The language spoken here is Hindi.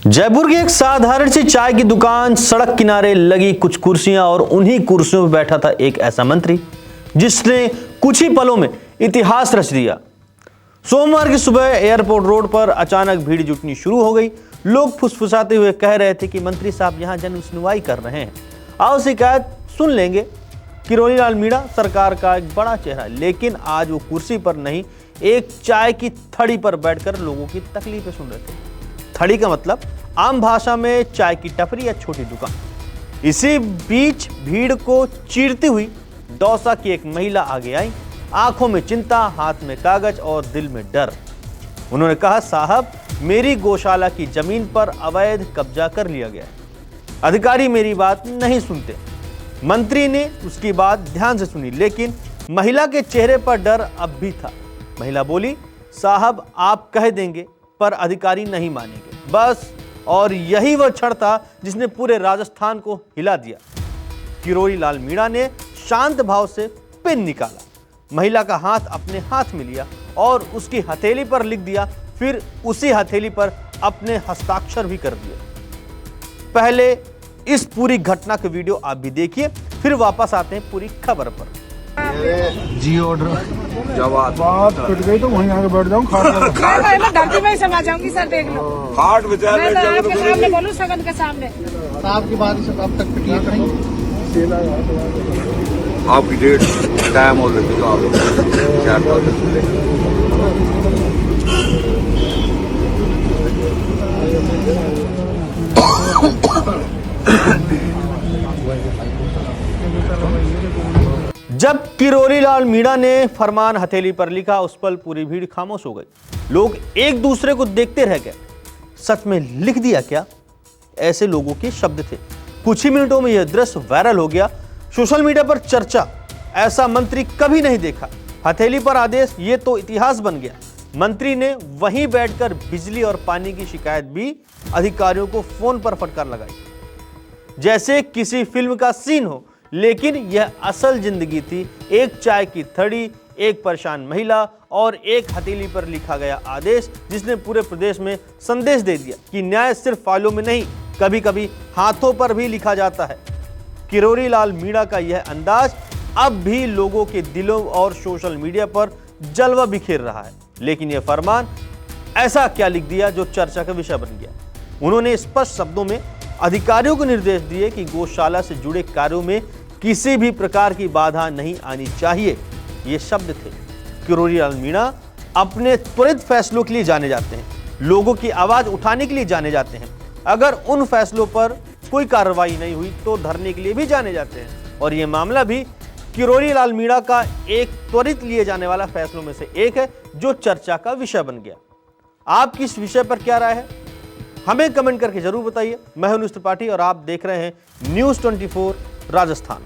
जयपुर की एक साधारण सी चाय की दुकान, सड़क किनारे लगी कुछ कुर्सियां और उन्हीं कुर्सियों पर बैठा था एक ऐसा मंत्री जिसने कुछ ही पलों में इतिहास रच दिया। सोमवार की सुबह एयरपोर्ट रोड पर अचानक भीड़ जुटनी शुरू हो गई। लोग फुसफुसाते हुए कह रहे थे कि मंत्री साहब यहां जन सुनवाई कर रहे हैं, आओ शिकायत सुन लेंगे। किरोड़ी लाल मीणा सरकार का एक बड़ा चेहरा, लेकिन आज वो कुर्सी पर नहीं, एक चाय की थड़ी पर बैठकर लोगों की तकलीफें सुन रहे थे। थड़ी का मतलब आम भाषा में चाय की टपरी या छोटी दुकान। इसी बीच भीड़ को चीरती हुई दौसा की एक महिला आगे आई, आंखों में चिंता, हाथ में कागज और दिल में डर। उन्होंने कहा, साहब मेरी गौशाला की जमीन पर अवैध कब्जा कर लिया गया है, अधिकारी मेरी बात नहीं सुनते। मंत्री ने उसकी बात ध्यान से सुनी, लेकिन महिला के चेहरे पर डर अब भी था। महिला बोली, साहब आप कह देंगे पर अधिकारी नहीं मानेंगे बस। और यही वह क्षण था जिसने पूरे राजस्थान को हिला दिया। किरोड़ी लाल मीणा ने शांत भाव से पेन निकाला, महिला का हाथ अपने हाथ में लिया और उसकी हथेली पर लिख दिया, फिर उसी हथेली पर अपने हस्ताक्षर भी कर दिए। पहले इस पूरी घटना के वीडियो आप भी देखिए, फिर वापस आते हैं पूरी खबर पर। जी ऑर्डर बात कट गई तो वहीं आके बैठ जाऊं। मैं डॉक्टर में समा जाऊंगी सर, देख लो। हार्ट विचार मैं तो आपके सामने बोलूं, सगन के सामने। आपकी बात सब अब तक क्लियर करेंगे। आपकी डेट टाइम और लेते आप जब किरोड़ी लाल मीणा ने फरमान हथेली पर लिखा, उस पल पूरी भीड़ खामोश हो गई। लोग एक दूसरे को देखते रह गए। सच में लिख दिया क्या? ऐसे लोगों के शब्द थे। कुछ ही मिनटों में यह दृश्य वायरल हो गया, सोशल मीडिया पर चर्चा। ऐसा मंत्री कभी नहीं देखा। हथेली पर आदेश, ये तो इतिहास बन गया। मंत्री ने वहीं बैठकर बिजली और पानी की शिकायत भी अधिकारियों को फोन पर फटकार लगाई, जैसे किसी फिल्म का सीन हो। लेकिन यह असल जिंदगी थी। एक चाय की थड़ी, एक परेशान महिला और एक हथेली पर लिखा गया आदेश, जिसने पूरे प्रदेश में संदेश दे दिया कि न्याय सिर्फ फाइलों में नहीं, कभी कभी हाथों पर भी लिखा जाता है। किरोड़ी लाल मीणा का यह अंदाज अब भी लोगों के दिलों और सोशल मीडिया पर जलवा बिखेर रहा है। लेकिन यह फरमान ऐसा क्या लिख दिया जो चर्चा का विषय बन गया? उन्होंने स्पष्ट शब्दों में अधिकारियों को निर्देश दिए कि गौशाला से जुड़े कार्यों में किसी भी प्रकार की बाधा नहीं आनी चाहिए। ये शब्द थे। किरोड़ी लाल मीणा अपने त्वरित फैसलों के लिए जाने जाते हैं, लोगों की आवाज उठाने के लिए जाने जाते हैं। अगर उन फैसलों पर कोई कार्रवाई नहीं हुई तो धरने के लिए भी जाने जाते हैं। और यह मामला भी किरोड़ी लाल मीणा का एक त्वरित लिए जाने वाला फैसलों में से एक है, जो चर्चा का विषय बन गया। आपकी इस विषय पर क्या राय है, हमें कमेंट करके जरूर बताइए। मैं हूं न्यूज़ त्रिपाठी और आप देख रहे हैं न्यूज़ 24 राजस्थान।